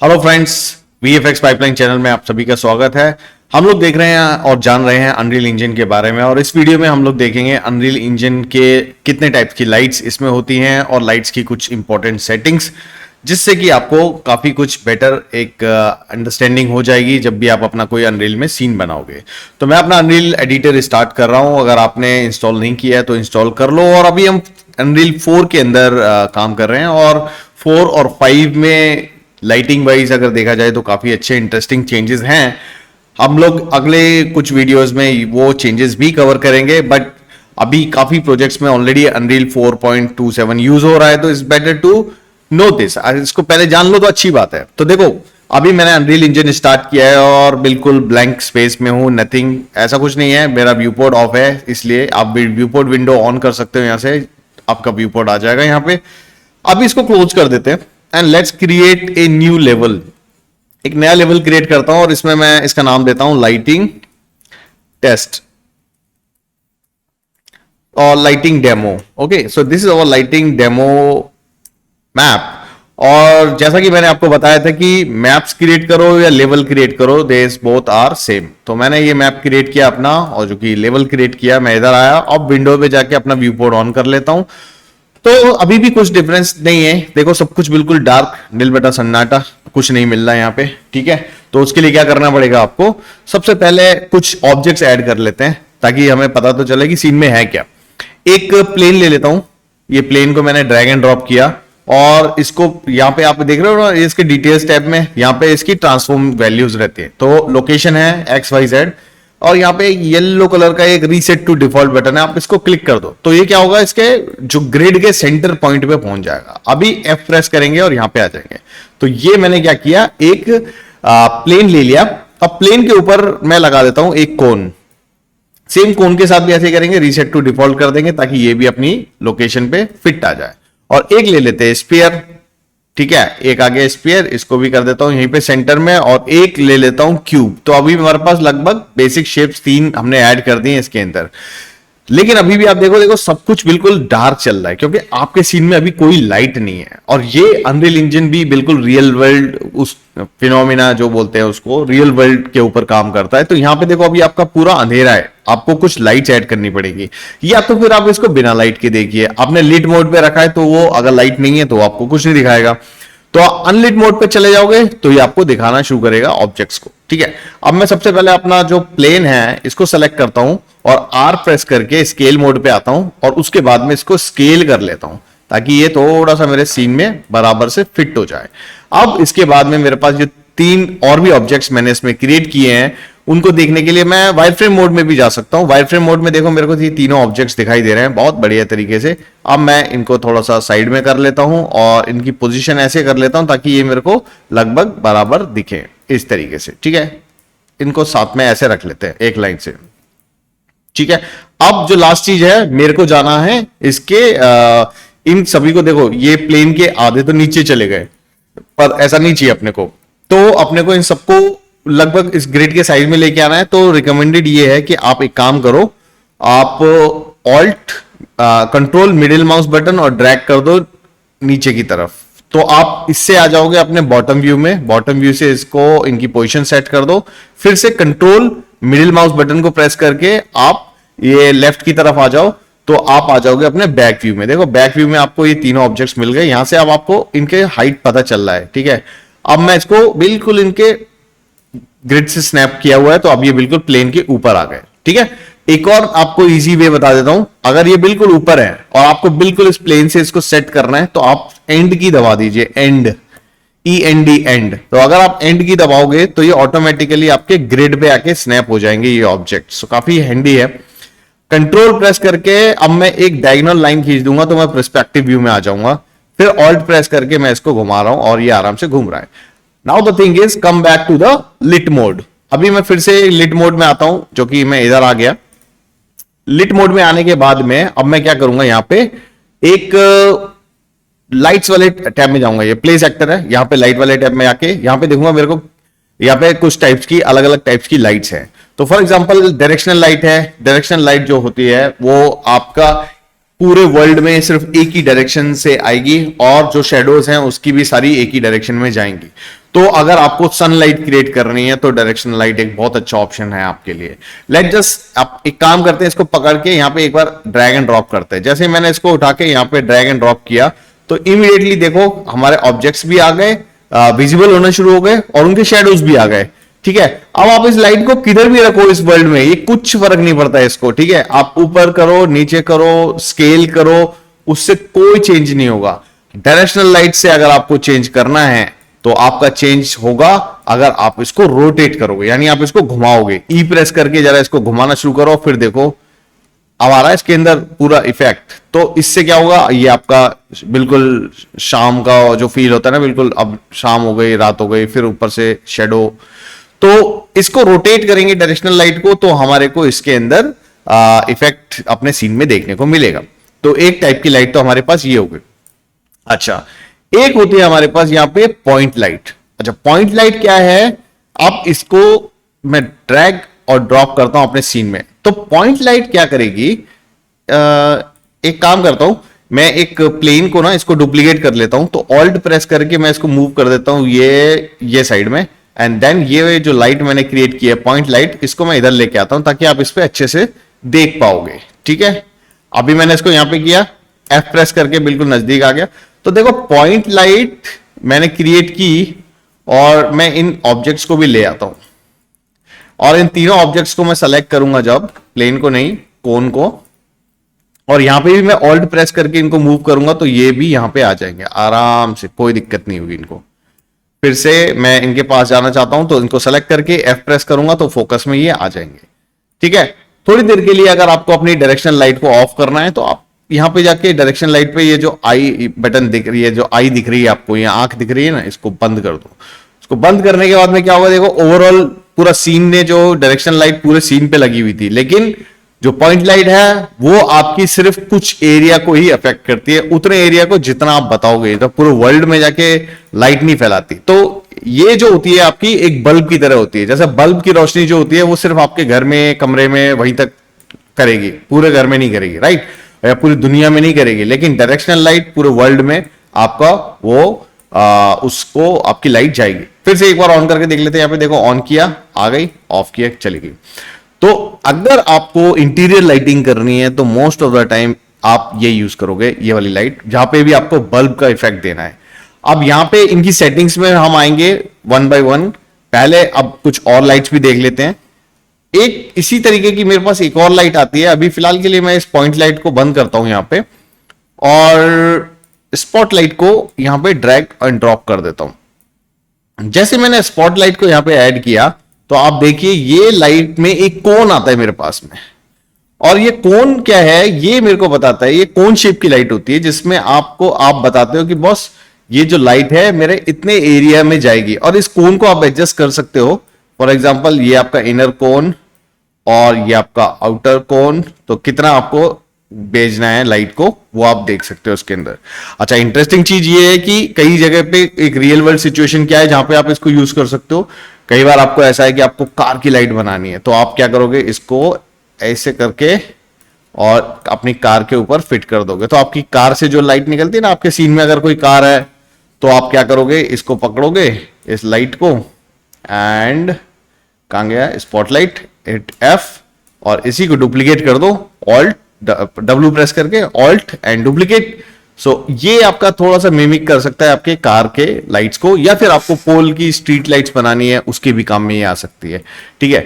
Hello friends, VFX pipeline channel में आप सभी का स्वागत है। हम लोग देख रहे हैं और जान रहे हैं अनरील इंजन के बारे में, और इस वीडियो में हम लोग देखेंगे अनरील इंजन के कितने टाइप की लाइट्स इसमें होती हैं और लाइट्स की कुछ इंपॉर्टेंट सेटिंग्स, जिससे कि आपको काफी कुछ बेटर एक अंडरस्टैंडिंग हो जाएगी जब भी आप अपना कोई अनरील में सीन बनाओगे। तो मैं अपना अनरील एडिटर स्टार्ट कर रहा हूं। अगर आपने इंस्टॉल नहीं किया है तो इंस्टॉल कर लो। और अभी हम अनरील 4 के अंदर काम कर रहे हैं, और 4 और 5 में लाइटिंग वाइज अगर देखा जाए तो काफी अच्छे इंटरेस्टिंग चेंजेस हैं। हम लोग अगले कुछ वीडियोस में वो चेंजेस भी कवर करेंगे, बट अभी काफी प्रोजेक्ट्स में ऑलरेडी अनरील 4.27 यूज हो रहा है, तो it's better to know this. इसको पहले जान लो तो अच्छी बात है। तो देखो, अभी मैंने अनरील इंजन स्टार्ट किया है और बिल्कुल ब्लैंक स्पेस में हूं, नथिंग, ऐसा कुछ नहीं है। मेरा व्यू पोर्ट ऑफ है, इसलिए आप व्यू पोर्ट विंडो ऑन कर सकते हो। यहां से आपका व्यू पोर्ट आ जाएगा यहां पे। अभी इसको क्लोज कर देते हैं and let's create a new level. एक नया लेवल क्रिएट करता हूं और इसमें मैं इसका नाम देता हूं लाइटिंग टेस्ट और lighting demo. Okay, so this is our lighting demo map. और जैसा कि मैंने आपको बताया था कि मैप्स क्रिएट करो या लेवल क्रिएट करो, देस बोथ आर सेम। तो मैंने ये मैप क्रिएट किया अपना, और जो कि लेवल क्रिएट किया, मैं इधर आया। अब विंडो पे जाके अपना व्यू पोर्ट ऑन कर लेता हूं। तो अभी भी कुछ डिफरेंस नहीं है। देखो, सब कुछ बिल्कुल डार्क, नील बटा सन्नाटा, कुछ नहीं मिल रहा है यहाँ पे। ठीक है, तो उसके लिए क्या करना पड़ेगा आपको, सबसे पहले कुछ ऑब्जेक्ट्स ऐड कर लेते हैं ताकि हमें पता तो चले कि सीन में है क्या। एक प्लेन ले लेता हूं। ये प्लेन को मैंने ड्रैग एंड ड्रॉप किया, और इसको यहाँ पे आप देख रहे हो ना, इसके डिटेल्स टैब में यहाँ पे इसकी ट्रांसफॉर्म वैल्यूज रहती है। तो लोकेशन है XYZ, और यहाँ पे येलो कलर का एक रीसेट टू डिफॉल्ट बटन है, आप इसको क्लिक कर दो तो ये क्या होगा, इसके जो ग्रिड के सेंटर पॉइंट पे पहुंच जाएगा। अभी F प्रेस करेंगे और यहाँ पे आ जाएंगे। तो ये मैंने क्या किया, एक प्लेन ले लिया। अब प्लेन के ऊपर मैं लगा देता हूं एक कोन। सेम कोन के साथ भी ऐसे करेंगे, रीसेट टू डिफॉल्ट कर देंगे ताकि ये भी अपनी लोकेशन पे फिट आ जाए। और एक ले लेते हैं स्फीयर। ठीक है, एक आगे स्फीयर, इसको भी कर देता हूं यहीं पे सेंटर में। और एक ले लेता हूं क्यूब। तो अभी हमारे पास लगभग बेसिक शेप्स 3 हमने ऐड कर दी हैं इसके अंदर। लेकिन अभी भी आप देखो सब कुछ बिल्कुल डार्क चल रहा है, क्योंकि आपके सीन में अभी कोई लाइट नहीं है। और ये अनरियल इंजन भी बिल्कुल रियल वर्ल्ड, उस फिनोमिना जो बोलते हैं उसको, रियल वर्ल्ड के ऊपर काम करता है। तो यहां पे देखो, अभी आपका पूरा अंधेरा है, आपको कुछ लाइट्स ऐड करनी पड़ेगी, या तो फिर आप इसको बिना लाइट के देखिए। आपने लिट मोड पे रखा है तो वो अगर लाइट नहीं है तो आपको कुछ नहीं दिखाएगा। तो अनलिट मोड पे चले जाओगे तो ये आपको दिखाना शुरू करेगा ऑब्जेक्ट्स को। ठीक है, अब मैं सबसे पहले अपना जो प्लेन है इसको सेलेक्ट करता हूं और R प्रेस करके स्केल मोड पे आता हूं, और उसके बाद में इसको स्केल कर लेता हूं ताकि ये थोड़ा सा मेरे सीन में बराबर से फिट हो जाए। अब इसके बाद में मेरे पास जो 3 और भी ऑब्जेक्ट्स मैंने इसमें क्रिएट किए हैं, उनको देखने के लिए मैं वाइड फ्रेम मोड में भी जा सकता हूं। वाइड फ्रेम मोड में देखो, मेरे को ये तीनों ऑब्जेक्ट्स दिखाई दे रहे हैं बहुत बढ़िया तरीके से। अब मैं इनको थोड़ा सा साइड में कर लेता हूं और इनकी पोजीशन ऐसे कर लेता हूं ताकि ये मेरे को लगभग बराबर दिखे इस तरीके से। ठीक है, इनको साथ में ऐसे रख लेते हैं एक लाइन से। ठीक है, अब जो लास्ट चीज है, मेरे को जाना है इसके इन सभी को। देखो, ये प्लेन के आधे तो नीचे चले गए, पर ऐसा नहीं चाहिए अपने को। तो अपने को इन सबको लगभग इस ग्रिड के साइज में लेके आना है। तो रिकमेंडेड ये है कि आप एक काम करो, आप alt control middle mouse button और ड्रैग कर दो नीचे की तरफ। तो आप इससे आ जाओगे अपने बॉटम व्यू में। बॉटम व्यू से इसको, इनकी पोजीशन सेट कर दो। फिर से कंट्रोल मिडिल माउस बटन को प्रेस करके आप ये लेफ्ट की तरफ आ जाओ, तो आप आ जाओगे अपने बैक व्यू में। देखो, बैक व्यू में आपको ये तीनों ऑब्जेक्ट्स मिल गए। यहां से अब आपको इनके हाइट पता चल रहा है। ठीक है, अब मैं इसको बिल्कुल इनके ग्रिड से स्नैप किया हुआ है, तो अब ये बिल्कुल प्लेन के ऊपर आ गए। ठीक है, एक और आपको इजी वे बता देता हूं। अगर ये बिल्कुल ऊपर है और आपको बिल्कुल इस प्लेन से इसको सेट करना है, तो आप एंड की दबा दीजिए, एंड, END, एंड। तो अगर आप एंड की दबाओगे तो ये ऑटोमेटिकली आपके ग्रिड पे आके स्नैप हो जाएंगे ये ऑब्जेक्ट। तो काफी हैंडी है। कंट्रोल प्रेस करके अब मैं एक डायगोनल लाइन खींच दूंगा तो मैं पर्सपेक्टिव व्यू में आ जाऊंगा। फिर ऑल्ट प्रेस करके मैं इसको घुमा रहा हूं और ये आराम से घूम रहा है। Now the thing is, come back to the lit mode. अभी मैं फिर से लिट मोड में आता हूं, जो कि मैं इधर आ गया। लिट मोड में आने के बाद में अब मैं क्या करूंगा, यहां पे एक लाइट्स वाले टैब में जाऊंगा। ये प्ले सेक्टर है, यहां पे लाइट वाले टैब में आके यहां पे देखूंगा, मेरे को यहां पे कुछ टाइप्स की, अलग अलग टाइप्स की लाइट्स हैं। तो फॉर एग्जांपल डायरेक्शनल लाइट है। डायरेक्शनल लाइट जो होती है वो आपका पूरे वर्ल्ड में सिर्फ एक ही डायरेक्शन से आएगी, और जो शेडोज हैं उसकी भी सारी एक ही डायरेक्शन में जाएंगी। तो अगर आपको सनलाइट क्रिएट करनी है तो डायरेक्शनल लाइट एक बहुत अच्छा ऑप्शन है आपके लिए। लेट जस्ट आप एक काम करते हैं, इसको पकड़ के यहाँ पे एक बार ड्रैग एंड ड्रॉप करते हैं। जैसे मैंने इसको उठा के यहाँ पे ड्रैग एंड ड्रॉप किया तो इमीडिएटली देखो हमारे ऑब्जेक्ट्स भी आ गए, विजिबल होना शुरू हो गए और उनके शेडोज भी आ गए। ठीक है, अब आप इस लाइट को किधर भी रखो इस वर्ल्ड में, ये कुछ फर्क नहीं पड़ता है इसको। ठीक है, आप ऊपर करो, नीचे करो, स्केल करो, उससे कोई चेंज नहीं होगा। डायरेक्शनल लाइट से अगर आपको चेंज करना है तो आपका चेंज होगा अगर आप इसको रोटेट करोगे, यानी आप इसको घुमाओगे। ई प्रेस करके जरा इसको घुमाना शुरू करो, फिर देखो अब आ रहा है इसके अंदर पूरा इफेक्ट। तो इससे क्या होगा, ये आपका बिल्कुल शाम का जो फील होता है ना, बिल्कुल अब शाम हो गई, रात हो गई, फिर ऊपर से शेडो। तो इसको रोटेट करेंगे डायरेक्शनल लाइट को तो हमारे को इसके अंदर इफेक्ट अपने सीन में देखने को मिलेगा। तो एक टाइप की लाइट तो हमारे पास ये हो गई। अच्छा, एक होती है हमारे पास यहां पे पॉइंट लाइट। अच्छा, पॉइंट लाइट क्या है, अब इसको मैं ड्रैग और ड्रॉप करता हूं अपने सीन में। तो पॉइंट लाइट क्या करेगी, एक काम करता हूं मैं, एक प्लेन को ना इसको डुप्लीकेट कर लेता हूं, तो ऑल्ट प्रेस करके मैं इसको मूव कर देता हूं ये साइड में, एंड देन ये जो लाइट मैंने क्रिएट की है पॉइंट लाइट, इसको मैं इधर लेके आता हूं ताकि आप इस पे अच्छे से देख पाओगे। ठीक है, अभी मैंने इसको यहां पे किया, F प्रेस करके बिल्कुल नजदीक आ गया। तो देखो पॉइंट लाइट मैंने क्रिएट की और मैं इन ऑब्जेक्ट्स को भी ले आता हूं और इन तीनों ऑब्जेक्ट्स को मैं सेलेक्ट करूंगा, जब प्लेन को नहीं कोन को, और यहां पे भी मैं ऑल्ट प्रेस करके इनको मूव करूंगा तो ये भी यहां पे आ जाएंगे आराम से, कोई दिक्कत नहीं होगी इनको। फिर से मैं इनके पास जाना चाहता हूं तो इनको सेलेक्ट करके F प्रेस करूंगा तो फोकस में ये आ जाएंगे। ठीक है, थोड़ी देर के लिए अगर आपको अपनी डायरेक्शन लाइट को ऑफ करना है तो आप यहां पे जाके डायरेक्शन लाइट पे ये जो आई बटन दिख रही है, जो आई दिख रही है आपको, ये आंख दिख रही है ना, इसको बंद कर दो। इसको बंद करने के बाद में क्या होगा, देखो ओवरऑल पूरा सीन ने जो डायरेक्शन लाइट पूरे सीन पे लगी हुई थी, लेकिन जो पॉइंट लाइट है वो आपकी सिर्फ कुछ एरिया को ही अफेक्ट करती है, उतने एरिया को जितना आप बताओगे, तो पूरे वर्ल्ड में जाके लाइट नहीं फैलाती। तो ये जो होती है आपकी एक बल्ब की तरह होती है। जैसे बल्ब की रोशनी जो होती है वो सिर्फ आपके घर में, कमरे में, वहीं तक करेगी, पूरे घर में नहीं करेगी, राइट, या पूरी दुनिया में नहीं करेगी। लेकिन डायरेक्शनल लाइट पूरे वर्ल्ड में आपका वो उसको आपकी लाइट जाएगी। फिर से एक बार ऑन करके देख लेते हैं, यहां पे देखो ऑन किया आ गई, ऑफ किया चली गई। तो अगर आपको इंटीरियर लाइटिंग करनी है तो मोस्ट ऑफ द टाइम आप ये यूज करोगे, ये वाली लाइट, जहां पे भी आपको बल्ब का इफेक्ट देना है। अब यहां पे इनकी सेटिंग्स में हम आएंगे वन बाय वन। पहले अब कुछ और लाइट्स भी देख लेते हैं। एक इसी तरीके की मेरे पास एक और लाइट आती है। अभी फिलहाल के लिए मैं इस पॉइंट लाइट को बंद करता हूं यहां पे और स्पॉट लाइट को यहां पे ड्रैग एंड ड्रॉप कर देता हूं। जैसे मैंने स्पॉट लाइट को यहां पे ऐड किया तो आप देखिए ये लाइट में एक कोन आता है मेरे पास में, और ये कोन क्या है, ये मेरे को बताता है, ये कोन शेप की लाइट होती है जिसमें आपको आप बताते हो कि बॉस ये जो लाइट है मेरे इतने एरिया में जाएगी, और इस कोन को आप एडजस्ट कर सकते हो। फॉर एग्जांपल ये आपका इनर कोन और ये आपका आउटर कोन, तो कितना आपको भेजना है लाइट को वो आप देख सकते हो उसके अंदर। अच्छा, इंटरेस्टिंग चीज ये है कि कई जगह पे एक रियल वर्ल्ड सिचुएशन क्या है जहां पे आप इसको यूज कर सकते हो। कई बार आपको ऐसा है कि आपको कार की लाइट बनानी है, तो आप क्या करोगे, इसको ऐसे करके और अपनी कार के ऊपर फिट कर दोगे, तो आपकी कार से जो लाइट निकलती है ना, आपके सीन में अगर कोई कार है तो आप क्या करोगे, इसको पकड़ोगे इस लाइट को एंड कहां गया स्पॉटलाइट, हिट F और इसी को डुप्लीकेट कर दो, ऑल्ट W प्रेस करके ऑल्ट एंड डुप्लीकेट। सो ये आपका थोड़ा सा मिमिक कर सकता है आपके कार के लाइट्स को, या फिर आपको पोल की स्ट्रीट लाइट्स बनानी है उसके भी काम में ये आ सकती है। ठीक है,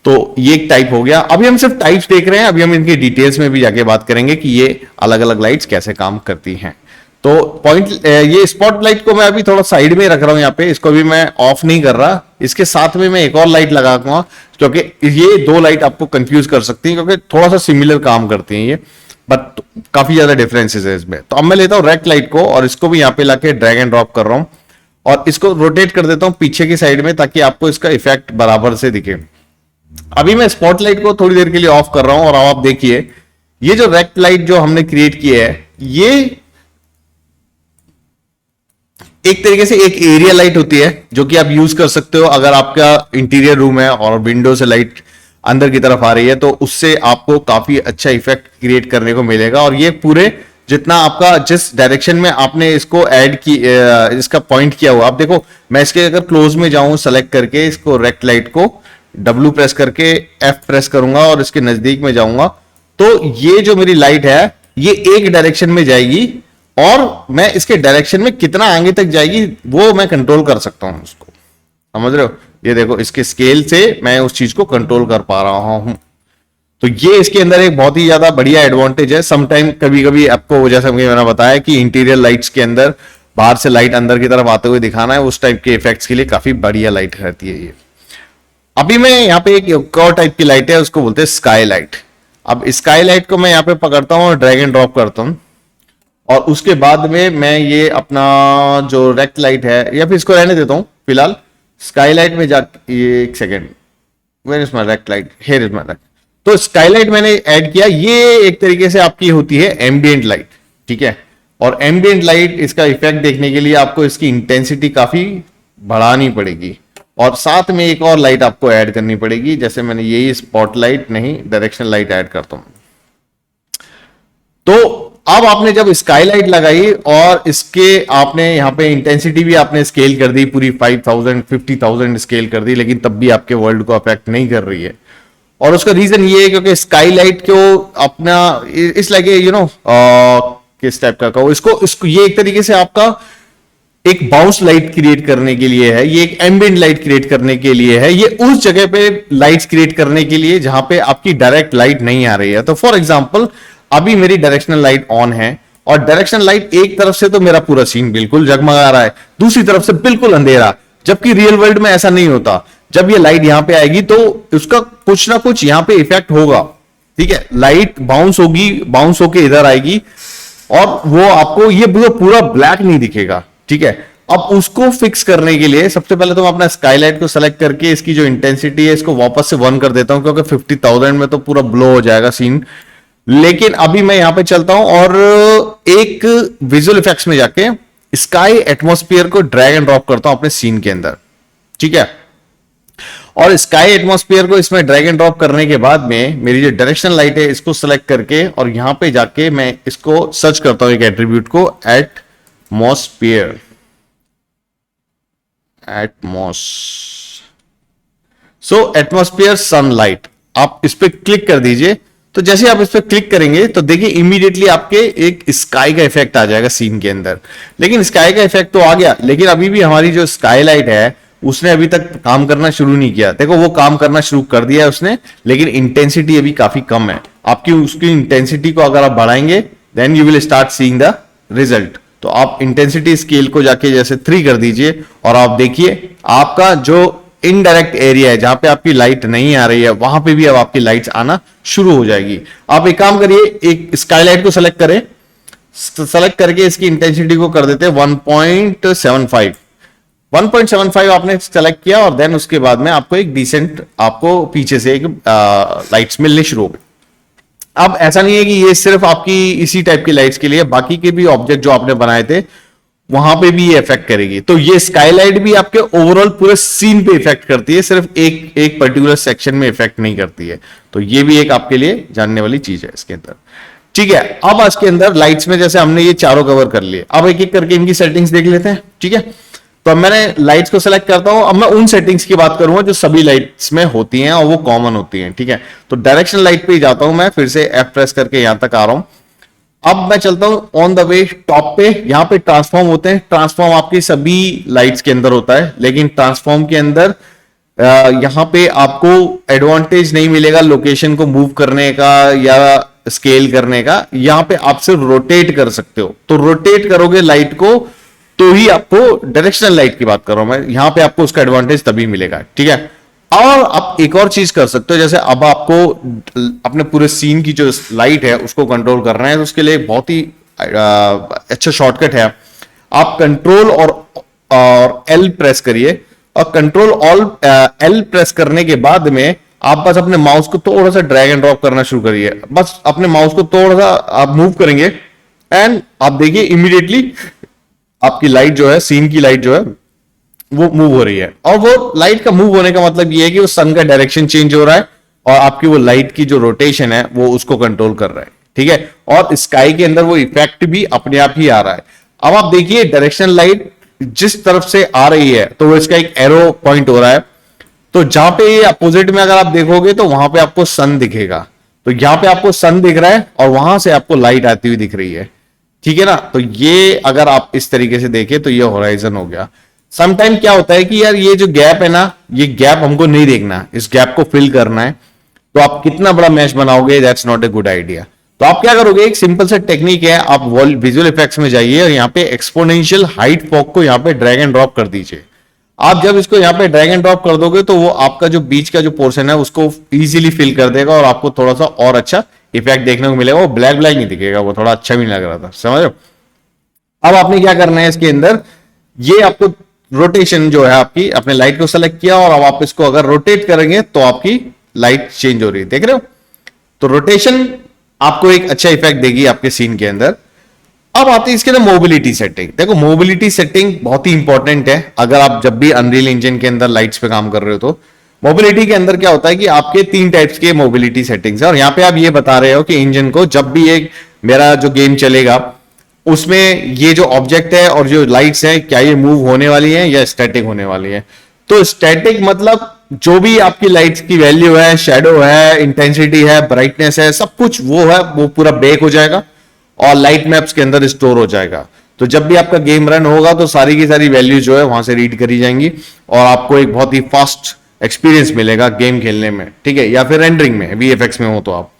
तो ये एक टाइप हो गया। अभी हम सिर्फ टाइप्स देख रहे हैं, अभी हम इनके डिटेल्स में भी जाके बात करेंगे कि ये अलग अलग लाइट्स कैसे काम करती हैं। तो पॉइंट, ये स्पॉट लाइट को मैं अभी थोड़ा साइड में रख रहा हूं यहाँ पे, इसको भी मैं ऑफ नहीं कर रहा। इसके साथ में मैं एक और लाइट लगाऊंगा क्योंकि ये दो लाइट आपको कंफ्यूज कर सकती हैं, क्योंकि थोड़ा सा सिमिलर काम करती हैं ये, बट काफी ज्यादा डिफरेंसेस है इसमें। तो अब मैं लेता हूं रेक्ट लाइट को और इसको भी यहाँ पे लाके ड्रैग एंड ड्रॉप कर रहा हूं और इसको रोटेट कर देता हूं पीछे की साइड में, ताकि आपको इसका इफेक्ट बराबर से दिखे। अभी मैं स्पॉटलाइट को थोड़ी देर के लिए ऑफ कर रहा हूं और अब आप देखिए ये जो रेक्ट लाइट जो हमने क्रिएट की है, ये एक तरीके से एक एरिया लाइट होती है जो कि आप यूज कर सकते हो अगर आपका इंटीरियर रूम है और विंडो से लाइट अंदर की तरफ आ रही है, तो उससे आपको काफी अच्छा इफेक्ट क्रिएट करने को मिलेगा। और ये पूरे जितना आपका जिस डायरेक्शन में आपने इसको ऐड की इसका पॉइंट किया हुआ, आप देखो मैं इसके अगर क्लोज में जाऊं सेलेक्ट करके इसको रेक्ट लाइट को W प्रेस करके F प्रेस करूंगा और इसके नजदीक में जाऊंगा, तो ये जो मेरी लाइट है ये एक डायरेक्शन में जाएगी और मैं इसके डायरेक्शन में कितना आगे तक जाएगी वो मैं कंट्रोल कर सकता हूं उसको, समझ रहे हो? ये देखो इसके स्केल से मैं उस चीज को कंट्रोल कर पा रहा हूं। तो ये इसके अंदर एक बहुत ही ज्यादा बढ़िया एडवांटेज है। समटाइम कभी कभी आपको जैसा मैंने बताया कि इंटीरियर लाइट्स के अंदर बाहर से लाइट अंदर की तरफ आते हुए दिखाना है, उस टाइप के इफेक्ट्स के लिए काफी बढ़िया लाइट रहती है ये। अभी मैं यहाँ पे एक और टाइप की लाइट है, उसको बोलते हैं स्काई लाइट। अब स्काई लाइट को मैं यहाँ पे पकड़ता हूँ और ड्रैग एंड ड्रॉप करता हूँ और उसके बाद में मैं ये अपना जो रेक्ट लाइट है या फिर इसको रहने देता हूँ फिलहाल। स्काई लाइट में जा, ये एक second, where is my rect light, here is my rect. तो स्काईलाइट मैंने ऐड किया, ये एक तरीके से आपकी होती है एम्बिएंट लाइट, ठीक है। और एम्बिएंट लाइट इसका इफेक्ट देखने के लिए आपको इसकी इंटेंसिटी काफी बढ़ानी पड़ेगी और साथ में एक और लाइट आपको ऐड करनी पड़ेगी, जैसे मैंने यही स्पॉट लाइट नहीं डायरेक्शनल लाइट ऐड करता हूं। तो अब आपने जब स्काईलाइट लगाई और इसके आपने यहां पे इंटेंसिटी भी आपने स्केल कर दी, पूरी 5000 50,000 स्केल कर दी, लेकिन तब भी आपके वर्ल्ड को अफेक्ट नहीं कर रही है। और उसका रीजन ये है क्योंकि स्काईलाइट को अपना इस लगे किस टाइप का कहो इसको ये एक तरीके से आपका एक बाउंस लाइट क्रिएट करने के लिए है, ये एक एम्बिएंट लाइट क्रिएट करने के लिए है, ये उस जगह पे लाइट्स क्रिएट करने के लिए जहां पे आपकी डायरेक्ट लाइट नहीं आ रही है। तो फॉर एग्जांपल अभी मेरी डायरेक्शनल लाइट ऑन है और डायरेक्शनल लाइट एक तरफ से तो मेरा पूरा सीन बिल्कुल जगमगा रहा है, दूसरी तरफ से बिल्कुल अंधेरा, जबकि रियल वर्ल्ड में ऐसा नहीं होता। जब ये लाइट यहां पे आएगी तो उसका कुछ ना कुछ यहां पे इफेक्ट होगा, ठीक है। लाइट बाउंस होगी, बाउंस होके इधर आएगी और वो आपको ये पूरा ब्लैक नहीं दिखेगा, ठीक है। अब उसको फिक्स करने के लिए सबसे पहले तो मैं अपना स्काईलाइट को सेलेक्ट करके इसकी जो इंटेंसिटी है इसको वापस से 1 कर देता हूं, क्योंकि 50,000 में तो पूरा ब्लो हो जाएगा सीन। लेकिन अभी मैं यहां पे चलता हूं और एक विजुअल इफेक्ट्स में जाके स्काई एटमॉस्फेयर को ड्रैग एंड ड्रॉप करता हूं अपने सीन के अंदर, ठीक है। और स्काई एटमॉस्फेयर को इसमें ड्रैग एंड ड्रॉप करने के बाद में मेरी जो डायरेक्शनल लाइट है इसको सेलेक्ट करके और यहां पे जाके मैं इसको सर्च करता हूं एक एट्रीब्यूट को, एटमॉस्फेयर, सो एटमॉस्फेयर सनलाइट, आप इस पे क्लिक कर दीजिए। तो जैसे आप इस पे क्लिक करेंगे तो देखिए इमीडिएटली आपके एक स्काई का इफेक्ट आ जाएगा सीन के अंदर। लेकिन स्काई का इफेक्ट तो आ गया, लेकिन अभी भी हमारी जो स्काई लाइट है उसने अभी तक काम करना शुरू नहीं किया। देखो वो काम करना शुरू कर दिया है उसने, लेकिन इंटेंसिटी अभी काफी कम है आपकी। उसकी इंटेंसिटी को अगर आप बढ़ाएंगे then you will start seeing the result. तो आप इंटेंसिटी स्केल को जाके जैसे 3 कर दीजिए और आप देखिए आपका जो इनडायरेक्ट एरिया है जहां पे आपकी लाइट नहीं आ रही है वहां पे भी अब आपकी लाइट्स आना शुरू हो जाएगी। आप एक काम करिए, एक स्काईलाइट को सेलेक्ट करें, सेलेक्ट करके इसकी इंटेंसिटी को कर देते हैं 1.75। 1.75 आपने सेलेक्ट किया और देन उसके बाद में आपको एक डिसेंट आपको पीछे से एक लाइट्स मिलने शुरू हो गई। अब ऐसा नहीं है कि ये सिर्फ आपकी इसी टाइप की लाइट्स के लिए, बाकी के भी ऑब्जेक्ट जो आपने बनाए थे वहां पे भी ये इफेक्ट करेगी। तो ये स्काईलाइट भी आपके ओवरऑल पूरे सीन पे इफेक्ट करती है, सिर्फ एक पर्टिकुलर सेक्शन में इफेक्ट नहीं करती है। तो ये भी एक आपके लिए जानने वाली चीज है इसके अंदर, ठीक है। अब आज के अंदर लाइट्स में जैसे हमने ये चारों कवर कर लिए, अब एक एक करके इनकी सेटिंग्स देख लेते हैं, ठीक है। तो अब मैंने लाइट्स को सेलेक्ट करता हूं, अब मैं उन सेटिंग्स की बात करूंगा जो सभी लाइट्स में होती हैं और वो कॉमन होती हैं, ठीक है। तो डायरेक्शनल लाइट पे ही जाता हूं मैं, फिर से F प्रेस करके यहां तक आ रहा हूं। अब मैं चलता हूं ऑन द वे टॉप पे, यहां पे ट्रांसफॉर्म होते हैं। ट्रांसफॉर्म आपकी सभी लाइट्स के अंदर होता है, लेकिन ट्रांसफॉर्म के अंदर यहां पे आपको एडवांटेज नहीं मिलेगा लोकेशन को मूव करने का या स्केल करने का। यहां पे आप सिर्फ रोटेट कर सकते हो, तो रोटेट करोगे लाइट को तो ही आपको, डायरेक्शनल लाइट की बात कर रहा हूं मैं, यहां पे आपको उसका एडवांटेज तभी मिलेगा, ठीक है। और आप एक और चीज कर सकते हो, जैसे अब आपको अपने पूरे सीन की जो लाइट है उसको कंट्रोल करना है, तो उसके लिए बहुत ही अच्छा शॉर्टकट है। आप कंट्रोल और एल प्रेस करिए और कंट्रोल एल प्रेस करने के बाद में आप बस अपने माउस को थोड़ा सा ड्रैग एंड ड्रॉप करना शुरू करिए। बस अपने माउस को थोड़ा सा आप मूव करेंगे एंड आप देखिए इमीडिएटली आपकी लाइट जो है, सीन की लाइट जो है वो मूव हो रही है। और वो लाइट का मूव होने का मतलब ये है कि वो सन का डायरेक्शन चेंज हो रहा है और आपकी वो लाइट की जो रोटेशन है वो उसको कंट्रोल कर रहा है, ठीक है, और स्काई के अंदर वो इफेक्ट भी अपने आप ही आ रहा है। अब आप देखिए डायरेक्शन लाइट जिस तरफ से आ रही है तो वो इसका एक एरो पॉइंट हो रहा है, तो जहां पे ये अपोजिट में अगर आप देखोगे तो वहां पे आपको सन दिखेगा, तो यहां पे आपको सन दिख रहा है और वहां से आपको लाइट आती हुई दिख रही है, ठीक है ना। तो ये अगर आप इस तरीके से देखें तो ये होराइजन हो गया। समटाइम क्या होता है कि यार ये जो गैप है ना, ये गैप हमको नहीं देखना, इस गैप को फिल करना है, तो आप कितना बड़ा मैश बनाओगे, that's not a good idea. तो आप क्या करोगे, एक सिंपल सा टेक्निक है, आप विजुअल इफेक्ट्स में जाइए और यहाँ पे एक्सपोनेंशियल हाइट फॉग को यहाँ पे ड्रैग एंड ड्रॉप कर दीजिए। आप जब इसको यहाँ पे ड्रैग एंड ड्रॉप कर दोगे तो वो आपका जो बीच का जो पोर्शन है उसको इजीली फिल कर देगा और आपको थोड़ा सा और अच्छा इफेक्ट देखने को मिलेगा। वो ब्लैक ब्लैक नहीं दिखेगा, वो थोड़ा अच्छा भी नहीं लग रहा था, समझ रहे हो। अब आपने क्या करना है इसके अंदर, ये आपको रोटेशन जो है आपकी, अपने लाइट को सेलेक्ट किया और अब आप इसको अगर रोटेट करेंगे तो आपकी लाइट चेंज हो रही है, देख रहे हो। तो रोटेशन आपको एक अच्छा इफेक्ट देगी आपके सीन के अंदर। अब आते हैं इसके अंदर मोबिलिटी सेटिंग। देखो मोबिलिटी सेटिंग बहुत ही इंपॉर्टेंट है अगर आप जब भी अनरियल इंजन के अंदर लाइट्स पे काम कर रहे हो। तो मोबिलिटी के अंदर क्या होता है कि आपके 3 टाइप्स के मोबिलिटी सेटिंग्स है और यहां पे आप ये बता रहे हो कि इंजन को जब भी एक मेरा जो गेम चलेगा उसमें ये जो ऑब्जेक्ट है और जो लाइट्स है क्या ये मूव होने वाली है या स्टैटिक होने वाली है। तो स्टैटिक मतलब जो भी आपकी लाइट्स की वैल्यू है, शेडो है, इंटेंसिटी है, ब्राइटनेस है, सब कुछ वो है वो पूरा बेक हो जाएगा और लाइट मैप्स के अंदर स्टोर हो जाएगा। तो जब भी आपका गेम रन होगा तो सारी की सारी वैल्यूज जो है वहां से रीड करी जाएंगी और आपको एक बहुत ही फास्ट एक्सपीरियंस मिलेगा गेम खेलने में, ठीक है, या फिर रेंडरिंग में, वीएफएक्स में हो तो आप।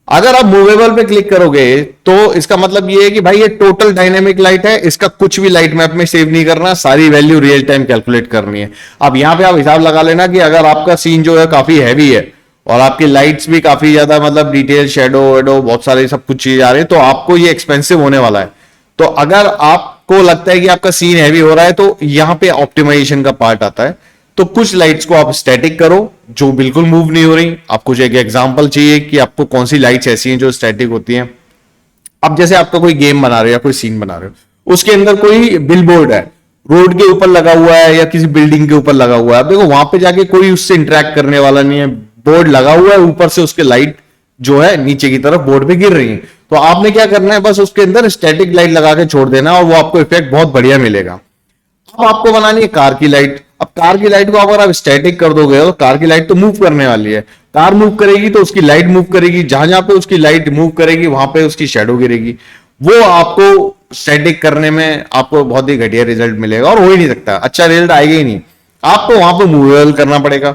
अगर आप मूवेबल पे क्लिक करोगे तो इसका मतलब ये है कि भाई ये टोटल डायनेमिक लाइट है, इसका कुछ भी लाइट मैप में सेव नहीं करना, सारी वैल्यू रियल टाइम कैलकुलेट करनी है। अब यहां पे आप हिसाब लगा लेना कि अगर आपका सीन जो है काफी हैवी है और आपकी लाइट्स भी काफी ज्यादा मतलब डिटेल, शेडो वेडो, बहुत सारे सब कुछ चीज आ रही है, तो आपको ये एक्सपेंसिव होने वाला है। तो अगर आपको लगता है कि आपका सीन हैवी हो रहा है तो यहां पे ऑप्टिमाइजेशन का पार्ट आता है। तो कुछ लाइट्स को आप स्टैटिक करो जो बिल्कुल मूव नहीं हो रही। आपको एक एग्जांपल चाहिए कि आपको कौन सी लाइट्स ऐसी हैं जो स्टैटिक होती हैं। अब जैसे आपका कोई गेम बना रहे हो या कोई सीन बना रहे हो, उसके अंदर कोई बिलबोर्ड है, रोड के ऊपर लगा हुआ है या किसी बिल्डिंग के ऊपर लगा हुआ है। अब देखो वहां पे जाके कोई उससे इंटरेक्ट करने वाला नहीं है, बोर्ड लगा हुआ है, ऊपर से उसके लाइट जो है नीचे की तरफ बोर्ड पे गिर रही है। तो आपने क्या करना है, बस उसके अंदर स्टैटिक लाइट लगा के छोड़ देना और वो आपको इफेक्ट बहुत बढ़िया मिलेगा। अब आपको बनानी है कार की लाइट। अब कार की लाइट को अगर आप स्टैटिक कर दोगे तो कार की लाइट तो मूव करने वाली है, कार मूव करेगी तो उसकी लाइट मूव करेगी, जहां जहां पे उसकी लाइट मूव करेगी वहां पे उसकी शेडो गिरेगी। वो आपको स्टैटिक करने में आपको बहुत ही घटिया रिजल्ट मिलेगा और हो ही नहीं सकता, अच्छा रिजल्ट आएगा ही नहीं। आपको वहां पे मूवेबल करना पड़ेगा।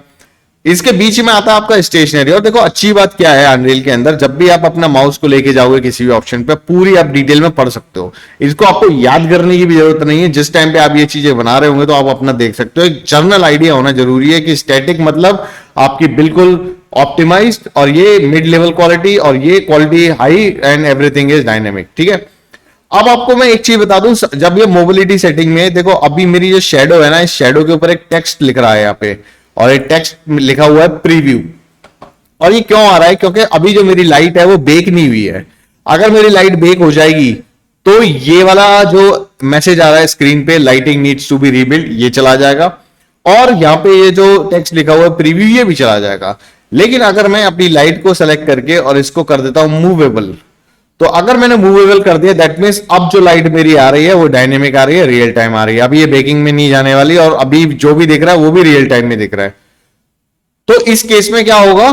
इसके बीच में आता है आपका स्टेशनरी। और देखो अच्छी बात क्या है अनरियल के अंदर, जब भी आप अपना माउस को लेके जाओगे किसी भी ऑप्शन पे पूरी आप डिटेल में पढ़ सकते हो। इसको आपको याद करने की भी जरूरत नहीं है, जिस टाइम पे आप ये चीजें बना रहे होंगे तो आप अपना देख सकते हो। एक जनरल आइडिया होना जरूरी है कि स्टैटिक मतलब आपकी बिल्कुल ऑप्टिमाइज्ड और ये मिड लेवल क्वालिटी और ये quality high and everything is dynamic, ठीक है। अब आपको मैं एक चीज बता दूं, जब ये मोबिलिटी सेटिंग में देखो अभी मेरी जो शेडो है ना, इस शेडो के ऊपर एक टेक्स्ट लिख रहा है यहाँ पे और एक टेक्स्ट लिखा हुआ है प्रीव्यू। और ये क्यों आ रहा है, क्योंकि अभी जो मेरी लाइट है वो बेक नहीं हुई है। अगर मेरी लाइट बेक हो जाएगी तो ये वाला जो मैसेज आ रहा है स्क्रीन पे, lighting needs to be rebuild, ये चला जाएगा और यहाँ पे ये जो टेक्स्ट लिखा हुआ है प्रीव्यू ये भी चला जाएगा। लेकिन अगर मैं अपनी लाइट को सेलेक्ट करके और इसको कर देता हूं मूवेबल, तो अगर मैंने मूवेबल कर दिया दैट मींस अब जो लाइट मेरी आ रही है वो डायनेमिक आ रही है, रियल टाइम आ रही है। अभी ये बेकिंग में नहीं जाने वाली और अभी जो भी दिख रहा है वो भी रियल टाइम में दिख रहा है। तो इस केस में क्या होगा,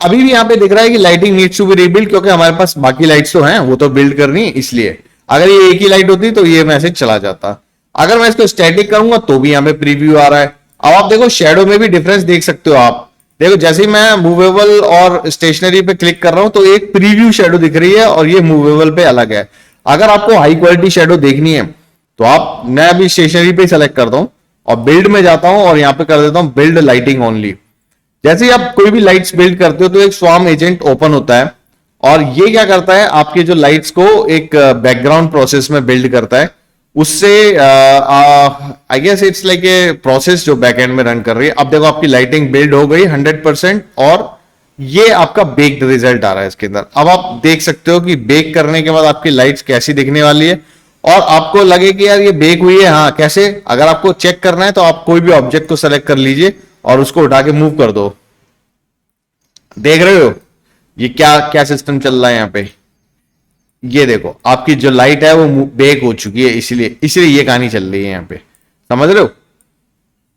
अभी भी यहां पे दिख रहा है कि lighting needs to be rebuild, क्योंकि हमारे पास बाकी लाइट्स तो हैं वो तो बिल्ड करनी है, इसलिए अगर ये एक ही लाइट होती तो ये मैसेज चला जाता। अगर मैं इसको स्टैटिक करूंगा तो भी यहां पे प्रीव्यू आ रहा है। अब आप देखो शेडो में भी डिफरेंस देख सकते हो। आप देखो जैसे ही मैं मूवेबल और स्टेशनरी पे क्लिक कर रहा हूं तो एक प्रीव्यू शेडो दिख रही है और ये मूवेबल पे अलग है। अगर आपको हाई क्वालिटी शेडो देखनी है तो आप, मैं अभी स्टेशनरी पे सेलेक्ट करता हूं और बिल्ड में जाता हूं और यहां पे कर देता हूं बिल्ड लाइटिंग ओनली। जैसे ही आप कोई भी लाइट्स बिल्ड करते हो तो एक स्वार्म एजेंट ओपन होता है और ये क्या करता है, आपके जो लाइट्स को एक बैकग्राउंड प्रोसेस में बिल्ड करता है। उससे I guess it's like a process जो बैकएंड में रन कर रही है। अब देखो आपकी लाइटिंग बिल्ड हो गई 100% और ये आपका बेक्ड रिजल्ट आ रहा है इसके अंदर। अब आप देख सकते हो कि बेक करने के बाद आपकी लाइट्स कैसी दिखने वाली है और आपको लगे कि यार ये बेक हुई है। हाँ कैसे, अगर आपको चेक करना है तो आप कोई भी ऑब्जेक्ट को सेलेक्ट कर लीजिए और उसको उठा के मूव कर दो। देख रहे हो ये क्या क्या सिस्टम चल रहा है यहाँ पे, ये देखो आपकी जो लाइट है वो बेक हो चुकी है, इसलिए इसलिए ये कहानी चल रही है यहां पे, समझ रहे हो।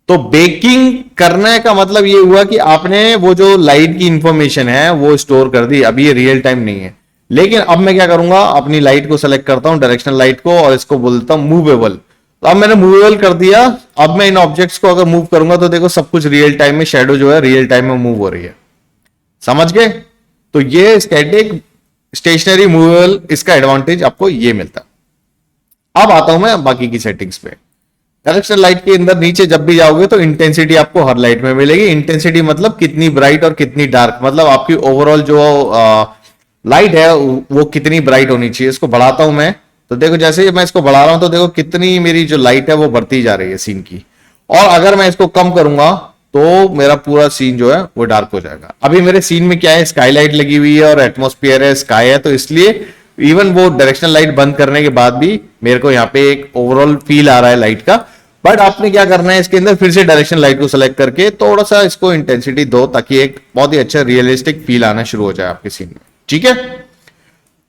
तो बेकिंग करने का मतलब ये हुआ कि आपने वो जो लाइट की इंफॉर्मेशन है वो स्टोर कर दी, अभी ये रियल टाइम नहीं है। लेकिन अब मैं क्या करूंगा, अपनी लाइट को सेलेक्ट करता हूं, डायरेक्शनल लाइट को, और इसको बोलता हूं मूवेबल। तो अब मैंने मूवेबल कर दिया। अब मैं इन ऑब्जेक्ट्स को अगर मूव करूंगा तो देखो सब कुछ रियल टाइम में, शेडो जो है रियल टाइम में मूव हो रही है, समझ गए। तो ये स्टैटिक स्टेशनरी मूवेबल, इसका एडवांटेज आपको ये मिलता है। अब आता हूं मैं बाकी की सेटिंग्स पे। डायरेक्शनल लाइट के अंदर नीचे जब भी जाओगे तो इंटेंसिटी आपको हर लाइट में मिलेगी। इंटेंसिटी मतलब कितनी ब्राइट और कितनी डार्क, मतलब आपकी ओवरऑल जो लाइट है वो कितनी ब्राइट होनी चाहिए। इसको बढ़ाता हूं मैं, तो देखो जैसे मैं इसको बढ़ा रहा हूं तो देखो कितनी मेरी जो लाइट है वो बढ़ती जा रही है सीन की। और अगर मैं इसको कम करूंगा तो मेरा पूरा सीन जो है वो डार्क हो जाएगा। अभी मेरे सीन में क्या है, स्काई लाइट लगी हुई है और एटमॉस्फेयर है, स्काई है, तो इसलिए इवन वो डायरेक्शनल लाइट बंद करने के बाद भी मेरे को यहाँ पे एक ओवरऑल फील आ रहा है लाइट का। बट आपने क्या करना है, इसके अंदर फिर से डायरेक्शन लाइट को सेलेक्ट करके थोड़ा सा इसको इंटेंसिटी दो, ताकि एक बहुत ही अच्छा रियलिस्टिक फील आना शुरू हो जाए आपके सीन में, ठीक है।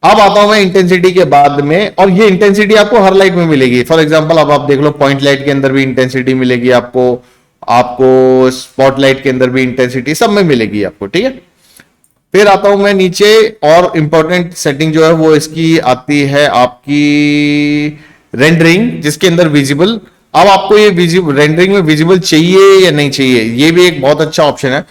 अब आता हूं मैं इंटेंसिटी के बाद में, और ये इंटेंसिटी आपको हर लाइट में मिलेगी। फॉर एग्जांपल अब आप देख लो, पॉइंट लाइट के अंदर भी इंटेंसिटी मिलेगी आपको, आपको स्पॉट लाइट के अंदर भी इंटेंसिटी, सब में मिलेगी आपको, ठीक है। फिर आता हूं मैं नीचे, और इंपॉर्टेंट सेटिंग जो है वो इसकी आती है आपकी रेंडरिंग, जिसके अंदर विजिबल। अब आपको ये विजिबल रेंडरिंग में विजिबल चाहिए या नहीं चाहिए, ये भी एक बहुत अच्छा ऑप्शन है।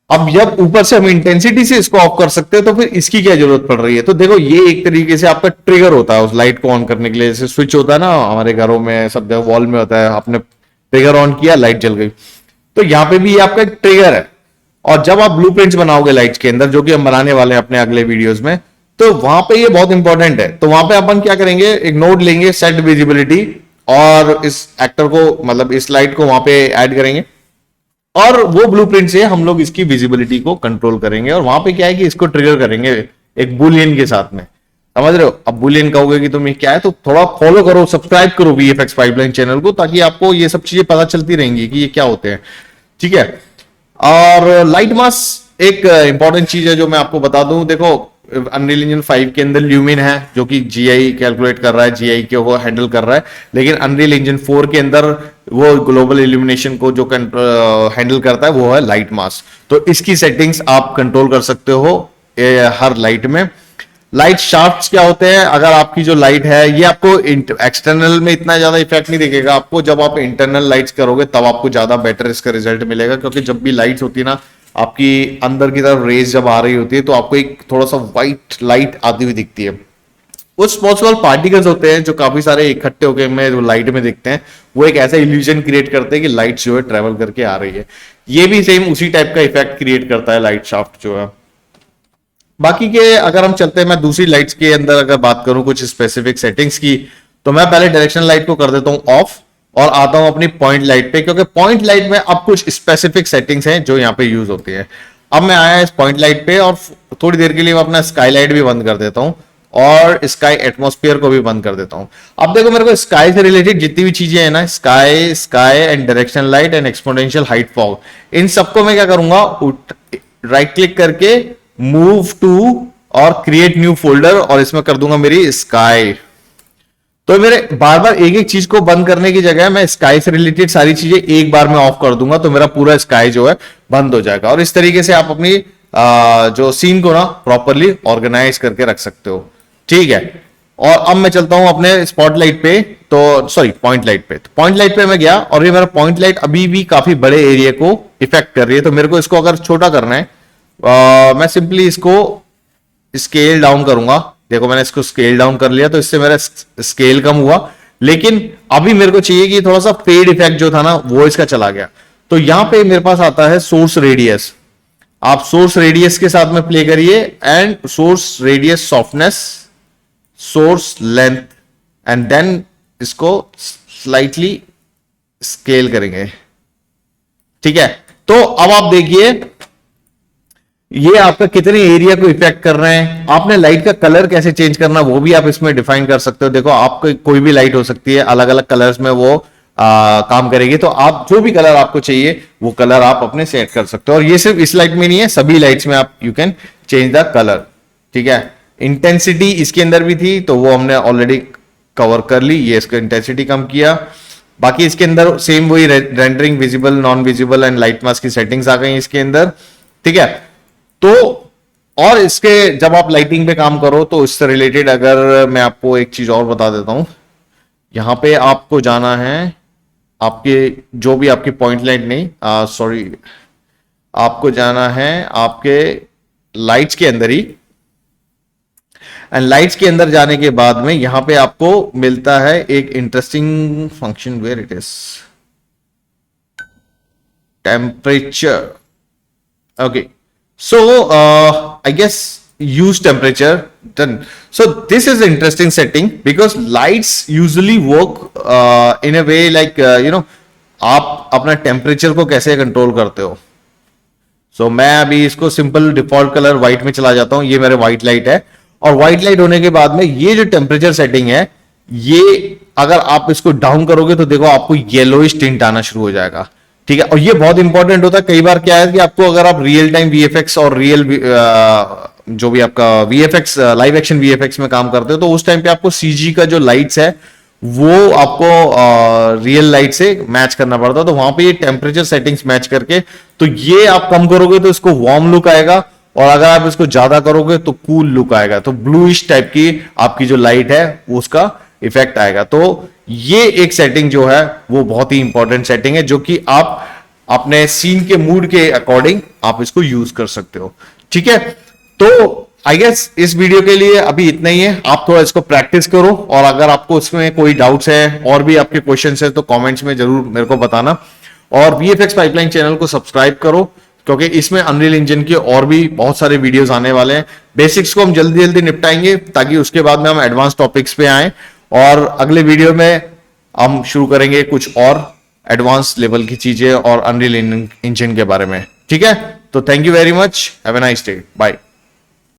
अब जब ऊपर से हम इंटेंसिटी से इसको ऑफ कर सकते हैं तो फिर इसकी क्या जरूरत पड़ रही है। तो देखो ये एक तरीके से आपका ट्रिगर होता है उस लाइट को ऑन करने के लिए, जैसे स्विच होता है ना हमारे घरों में, सब जगह वॉल में होता है, आपने ट्रिगर ऑन किया लाइट जल गई। तो यहां पे भी ये आपका ट्रिगर है। और जब आप ब्लूप्रिंट्स बनाओगे लाइट्स के अंदर, जो कि हम बनाने वाले हैं अपने अगले वीडियोस में, तो वहां पे ये बहुत इंपॉर्टेंट है। तो वहां पे अपन क्या करेंगे, एक नोड लेंगे सेट विजिबिलिटी, और इस एक्टर को मतलब इस लाइट को वहां पे ऐड करेंगे, और वो ब्लूप्रिंट से हम लोग इसकी विजिबिलिटी को कंट्रोल करेंगे। और वहां पे क्या है कि इसको ट्रिगर करेंगे एक बुलियन के साथ में, समझ रहे हो। अब बुलियन कहोगे कि तुम ये क्या है, तो थोड़ा फॉलो करो, सब्सक्राइब करो वीएफएक्स पाइपलाइन चैनल को, ताकि आपको ये सब चीजें पता चलती रहेंगी कि ये क्या होते हैं, ठीक है। और लाइट मास्क एक इंपॉर्टेंट चीज है जो मैं आपको बता दूं। देखो अनरियल इंजन 5 के अंदर ल्यूमिन है, जो कि जीआई कैलकुलेट कर रहा है, जीआई के वो हैंडल कर रहा है। लेकिन अनरियल इंजन 4 के अंदर वो ग्लोबल इल्यूमिनेशन को जो हैंडल करता है वो है लाइट मास्क। तो इसकी सेटिंग्स आप कंट्रोल कर सकते हो हर लाइट में। लाइट शाफ्ट्स क्या होते हैं, अगर आपकी जो लाइट है ये आपको एक्सटर्नल में इतना ज्यादा इफेक्ट नहीं दिखेगा आपको, जब आप इंटरनल लाइट्स करोगे तब आपको ज्यादा बेटर इसका रिजल्ट मिलेगा। क्योंकि जब भी लाइट्स होती है ना आपकी अंदर की तरफ रेज जब आ रही होती है, तो आपको एक थोड़ा सा व्हाइट लाइट आती हुई दिखती है। वो स्मॉल स्मॉल पार्टिकल्स होते हैं जो काफी सारे इकट्ठे होकर में जो लाइट में दिखते हैं, वो एक ऐसा इल्यूजन क्रिएट करते हैं कि लाइट जो है ट्रेवल करके आ रही है। ये भी सेम उसी टाइप का इफेक्ट क्रिएट करता है लाइट शाफ्ट जो है। बाकी के अगर हम चलते हैं, मैं दूसरी लाइट्स के अंदर अगर बात करूं कुछ स्पेसिफिक सेटिंग्स की, तो मैं पहले डायरेक्शनल लाइट को कर देता हूं ऑफ, और आता हूं अपनी पॉइंट लाइट पे, क्योंकि पॉइंट लाइट में अब कुछ स्पेसिफिक सेटिंग्स हैं जो यहाँ पे यूज होती है। अब मैं आया इस पॉइंट लाइट पे, और थोड़ी देर के लिए मैं अपना स्काई लाइट भी बंद कर देता हूं, और स्काई एटमॉस्फेयर को भी बंद कर देता हूं। अब देखो मेरे को स्काई से रिलेटेड जितनी भी चीजें हैं ना, sky, sky and directional light and exponential height fog, इन सबको मैं क्या करूंगा, राइट क्लिक करके मूव टू और क्रिएट न्यू फोल्डर, और इसमें कर दूंगा मेरी स्काई। तो मेरे बार बार एक एक चीज को बंद करने की जगह मैं स्काई से रिलेटेड सारी चीजें एक बार में ऑफ कर दूंगा, तो मेरा पूरा स्काई जो है बंद हो जाएगा। और इस तरीके से आप अपनी जो सीन को ना प्रॉपरली ऑर्गेनाइज करके रख सकते हो, ठीक है। और अब मैं चलता हूं अपने स्पॉटलाइट पे, तो सॉरी पॉइंट लाइट पे। तो पॉइंट लाइट पे मैं गया, और ये मेरा पॉइंट लाइट अभी भी काफी बड़े एरिया को इफेक्ट कर रही है। तो मेरे को इसको अगर छोटा करना है, मैं सिंपली इसको स्केल डाउन करूंगा। देखो मैंने इसको स्केल डाउन कर लिया, तो इससे मेरा स्केल कम हुआ। लेकिन अभी मेरे को चाहिए कि थोड़ा सा फेड इफेक्ट जो था ना वो इसका चला गया। तो यहां पे मेरे पास आता है सोर्स रेडियस। आप सोर्स रेडियस के साथ में प्ले करिए, and source radius softness, source length, and then इसको स्लाइटली स्केल करेंगे, ठीक है। तो अब आप देखिए ये आपका कितने एरिया को इफेक्ट कर रहे हैं। आपने लाइट का कलर कैसे चेंज करना वो भी आप इसमें डिफाइन कर सकते हो। देखो आपको कोई भी लाइट हो सकती है, अलग अलग कलर्स में वो काम करेगी। तो आप जो भी कलर आपको चाहिए वो कलर आप अपने सेट कर सकते हो। और ये सिर्फ इस लाइट में नहीं है, सभी लाइट्स में आप you can change the colour, ठीक है। इंटेंसिटी इसके अंदर भी थी, तो वो हमने ऑलरेडी कवर कर ली, ये इसका इंटेंसिटी कम किया। बाकी इसके अंदर सेम वही rendering, visible, non visible and light mask की सेटिंग्स आ गई इसके अंदर, ठीक है। तो और इसके जब आप लाइटिंग पे काम करो तो इससे रिलेटेड अगर मैं आपको एक चीज और बता देता हूं, यहां पे आपको जाना है, आपके जो भी आपकी पॉइंट लाइट नहीं, सॉरी, आपको जाना है आपके लाइट्स के अंदर ही, एंड लाइट्स के अंदर जाने के बाद में यहां पे आपको मिलता है एक interesting function, where it is, temperature. Okay, so I guess use temperature done. So this is an interesting setting because lights usually work in a way like आप अपना टेम्परेचर को कैसे कंट्रोल करते हो। सो मैं अभी इसको सिंपल डिफॉल्ट कलर व्हाइट में चला जाता हूं, ये मेरे व्हाइट लाइट है, और व्हाइट लाइट होने के बाद में ये जो टेम्परेचर सेटिंग है, ये अगर आप इसको डाउन करोगे तो देखो आपको येलोइश टिंट आना शुरू हो जाएगा, ठीक है। और ये बहुत इंपॉर्टेंट होता है, कई बार क्या है कि आपको अगर आप रियल टाइम वीएफएक्स और रियल जो भी आपका वीएफएक्स, लाइव एक्शन वीएफएक्स में काम करते हो, तो उस टाइम पे आपको सीजी का जो लाइट्स है वो आपको रियल लाइट से मैच करना पड़ता है, तो वहां पे ये टेम्परेचर सेटिंग्स मैच करके, तो ये आप कम करोगे तो इसको वार्म लुक आएगा, और अगर आप इसको ज्यादा करोगे तो कूल लुक आएगा, तो ब्लूइश टाइप की आपकी जो लाइट है उसका इफेक्ट आएगा। तो ये एक सेटिंग जो है वो बहुत ही इंपॉर्टेंट सेटिंग है, जो कि आप अपने सीन के मूड के अकॉर्डिंग आप इसको यूज कर सकते हो, ठीक है। तो आई गेस इस वीडियो के लिए अभी इतना ही है, आप थोड़ा इसको प्रैक्टिस करो, और अगर आपको इसमें कोई डाउट्स है और भी आपके क्वेश्चंस है तो कमेंट्स में जरूर मेरे को बताना, और वीएफएक्स पाइपलाइन चैनल को सब्सक्राइब करो, क्योंकि इसमें अनरियल इंजन के और भी बहुत सारे वीडियोस आने वाले हैं। बेसिक्स को हम जल्दी जल्दी निपटाएंगे ताकि उसके बाद में हम एडवांस टॉपिक्स पे आए, और अगले वीडियो में हम शुरू करेंगे कुछ और एडवांस लेवल की चीजें और अनरियल इंजन के बारे में, ठीक है। तो thank you very much, have a nice day, bye.